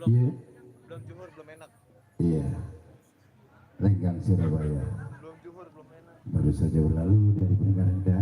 Iya. Belum juhur belum enak. Iya. Lenggang Surabaya. Belum juhur belum enak. Baru saja berlalu dari Peninggalan juga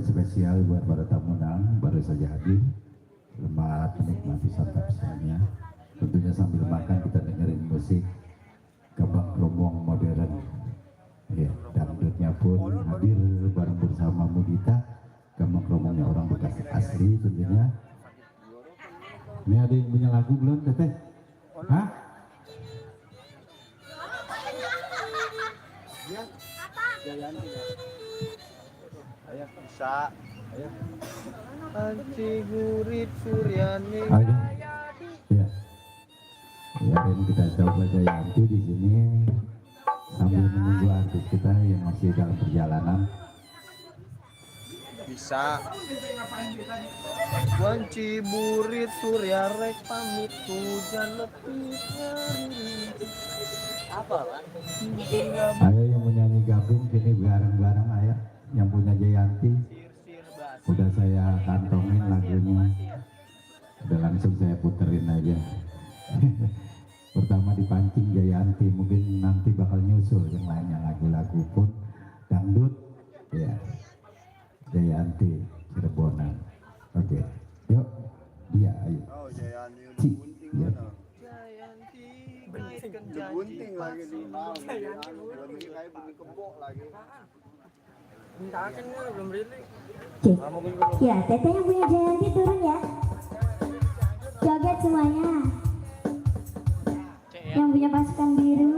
spesial buat para tamu undangan baru saja hadir. Selamat menikmati santap siangnya. Tentunya sambil makan kita dengerin musik Gambang Kromong modern. Ya, dangdutnya pun hadir bareng bersama Mudita. Gambang Kromongnya orang Bekasi asli tentunya. Ini ada yang punya lagu belum, Teteh? Hah? Iya. Jayanti ya. Ayah bisa. Ayah. Panci gurit Suryani. Ayo. Ya. Ya, dan kita coba Jayanti di sini sambil menunggu artis kita yang masih dalam perjalanan. Bisa. Wanci burit Surya rek pamit hujan lepasnya. Apa kan? Ayo yang menyanyi gabung sini bareng-bareng ayo yang punya Jayanti. Udah saya kantongin lagunya. Udah langsung saya puterin aja. Pertama dipancing Jayanti, mungkin nanti bakal nyusul yang lainnya lagu-lagu pun dangdut ya. Jayanti Cirebonan. Oke, yuk dia ayo. Oh, Jayanti Ci, ya. Jayanti bunting lagi di mau. Lebih kayak bunyi kebo lagi. Mintakan belum rilis. Oke. Ya, Teteh yang punya Jayanti turun ya. Joget semuanya. Yang punya pasukan biru.